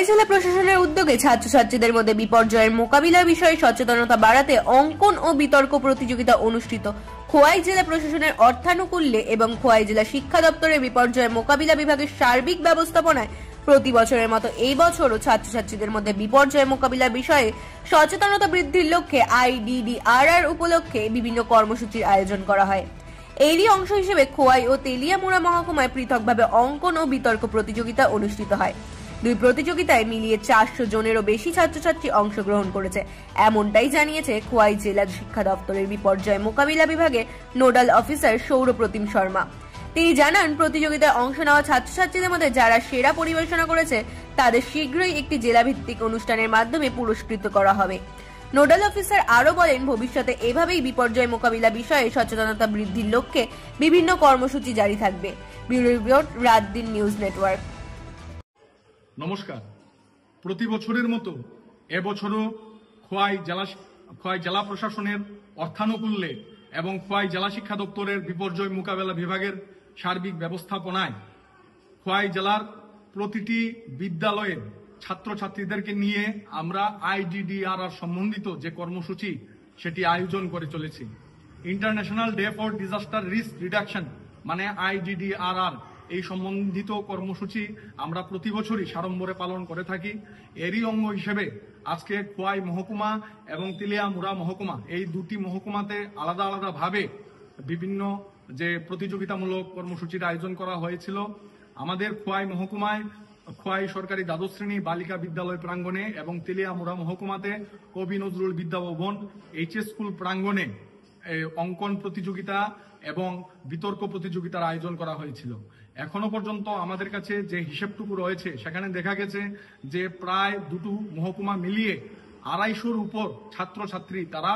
জেলা প্রশাসনের উদ্যোগে ছাত্রছাত্রীদের মধ্যে বিপর্যয়ের মোকাবিলার বিষয়ে সচেতনতা বাড়াতে অঙ্কন ও বিতর্ক প্রতিযোগিতা অনুষ্ঠিত। খোয়াই জেলা প্রশাসনের অর্থানুকূল্যে এবং খোয়াই জেলা শিক্ষা দপ্তরের বিপর্যয় মোকাবিলা বিভাগের সার্বিক ব্যবস্থাপনায় প্রতি বছরের মতো এই বছরও ছাত্রছাত্রীদের মধ্যে বিপর্যয় মোকাবিলার বিষয়ে সচেতনতা বৃদ্ধির লক্ষ্যে IDDRR উপলক্ষে বিভিন্ন কর্মসূচির আয়োজন করা হয়। এরই অংশ হিসেবে খোয়াই ও তেলিয়ামুড়া মহকুমায় পৃথকভাবে অঙ্কন ও বিতর্ক প্রতিযোগিতা অনুষ্ঠিত হয়। দুই প্রতিযোগিতায় মিলিয়ে 400 জনেরও বেশি ছাত্রছাত্রী অংশগ্রহণ করেছে, এমনটাই জানিয়েছে খোয়াই জেলা শিক্ষা দপ্তরের বিপর্যয় মোকাবিলা বিভাগের নোডাল অফিসার সৌরপ্রতিম শর্মা। তিনি জানান, প্রতিযোগিতায় অংশ নেওয়া ছাত্রছাত্রীদের মধ্যে যারা সেরা পরিবেশনা করেছে তাদের শীঘ্রই একটি জেলাভিত্তিক অনুষ্ঠানের মাধ্যমে পুরস্কৃত করা হবে। নোডাল অফিসার আরো বলেন, ভবিষ্যতে এভাবেই বিপর্যয় মোকাবিলা বিষয়ে সচেতনতা বৃদ্ধির লক্ষ্যে বিভিন্ন কর্মসূচি জারি থাকবে। ব্যুরো রিপোর্ট, রাত-দিন নিউজ নেটওয়ার্ক। নমস্কার। প্রতি বছরের মতো এবছরও খোয়াই জেলা প্রশাসনের অর্থানুকূল্যে এবং খোয়াই জেলা শিক্ষা দপ্তরের বিপর্যয় মোকাবেলা বিভাগের সার্বিক ব্যবস্থাপনায় খোয়াই জেলার প্রতিটি বিদ্যালয়ের ছাত্রছাত্রীদেরকে নিয়ে আমরা IDDRR সম্বন্ধিত যে কর্মসূচি সেটি আয়োজন করে চলেছি। International day for disaster risk reduction মানে IDDRR এই সম্বন্ধিত কর্মসূচি আমরা প্রতি বছরই সাড়ম্বরে পালন করে থাকি। এরই অঙ্গ হিসেবে আজকে খোয়াই মহকুমা এবং তেলিয়ামুড়া মহকুমা এই দুটি মহকুমাতে আলাদা আলাদা ভাবে বিভিন্ন যে প্রতিযোগিতামূলক কর্মসূচির আয়োজন করা হয়েছিল। আমাদের খোয়াই মহকুমায় খোয়াই সরকারি দ্বাদশ শ্রেণী বালিকা বিদ্যালয় প্রাঙ্গণে এবং তেলিয়ামুড়া মহকুমাতে কবি নজরুল বিদ্যাভবন HS স্কুল প্রাঙ্গণে অঙ্কন প্রতিযোগিতা এবং বিতর্ক প্রতিযোগিতার আয়োজন করা হয়েছিল। এখনো পর্যন্ত আমাদের কাছে যে হিসেবটুকু রয়েছে সেখানে দেখা গেছে যে প্রায় দুটো মহকুমা মিলিয়ে 250-র উপর ছাত্রছাত্রী তারা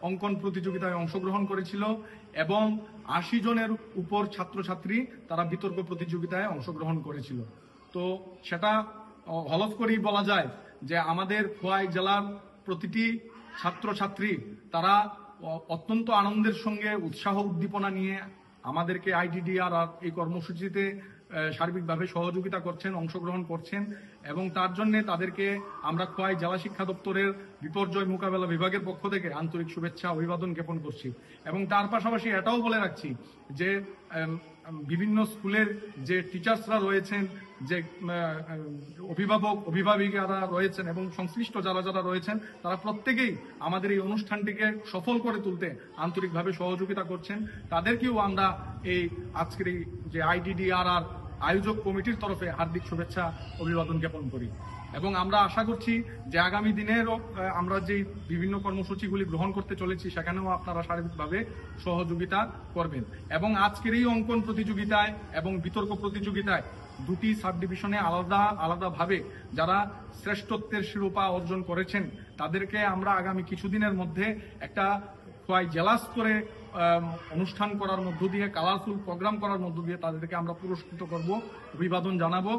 অঙ্কন প্রতিযোগিতায় অংশগ্রহণ করেছিল এবং 80 জনের উপর ছাত্রছাত্রী তারা বিতর্ক প্রতিযোগিতায় অংশগ্রহণ করেছিল। তো সেটা হলফ করেই বলা যায় যে আমাদের খোয়াই জেলার প্রতিটি ছাত্রছাত্রী তারা অত্যন্ত আনন্দের সঙ্গে উৎসাহ উদ্দীপনা নিয়ে আমাদেরকে IDDRR এই কর্মসূচিতে সার্বিকভাবে সহযোগিতা করছেন, অংশগ্রহণ করছেন এবং তার জন্য তাদেরকে আমরা খোয়াই জেলা শিক্ষা দপ্তরের বিপর্যয় মোকাবেলা বিভাগের পক্ষ থেকে আন্তরিক শুভেচ্ছা অভিবাদন জ্ঞাপন করছি। এবং তার পাশাপাশি এটাও বলে রাখছি যে বিভিন্ন স্কুলের যে টিচার্সরা রয়েছেন, যে অভিভাবিকারা রয়েছেন এবং সংশ্লিষ্ট যারা রয়েছেন তারা প্রত্যেকেই আমাদের এই অনুষ্ঠানটিকে সফল করে তুলতে আন্তরিকভাবে সহযোগিতা করছেন। তাদেরকেও আমরা এই আজকের এই যে IDDRR আয়োজক কমিটির তরফে হার্দিক শুভেচ্ছা অভিবাদন জ্ঞাপন করি এবং আমরা আশা করছি যে আগামী দিনেরও আমরা যে বিভিন্ন কর্মসূচিগুলি গ্রহণ করতে চলেছি সেখানেও আপনারা সার্বিকভাবে সহযোগিতা করবেন। এবং আজকের এই অঙ্কন প্রতিযোগিতায় এবং বিতর্ক প্রতিযোগিতায় দুটি সাব ডিভিশনে আলাদাভাবে যারা শ্রেষ্ঠত্বের শিরোপা অর্জন করেছেন তাদেরকে আমরা আগামী কিছুদিনের মধ্যে একটা খোয়াই জেলা স্তরে অনুষ্ঠান করার মধ্য দিয়ে, কালারফুল প্রোগ্রাম করার মধ্য দিয়ে তাদেরকে আমরা পুরস্কৃত করব, অভিবাদন জানাবো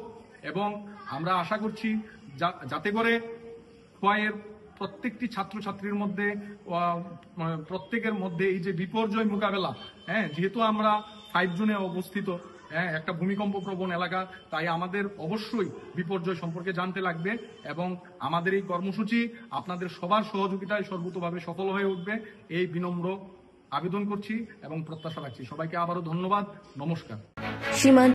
এবং আমরা আশা করছি যাতে করে খোয়াইয়ের প্রত্যেকটি ছাত্রছাত্রীর মধ্যে প্রত্যেকের মধ্যে এই যে বিপর্যয় মোকাবেলা, যেহেতু আমরা 5 জোনে অবস্থিত, একটা ভূমিকম্প প্রবণ এলাকা, তাই আমাদের অবশ্যই বিপর্যয় সম্পর্কে জানতে লাগবে এবং আমাদের এই কর্মসূচি আপনাদের সবার সহযোগিতায় সর্বতোভাবে সফল হয়ে উঠবে এই বিনম্র আবেদন করছি এবং প্রত্যাশা রাখছি। সবাইকে আবারও ধন্যবাদ। নমস্কার।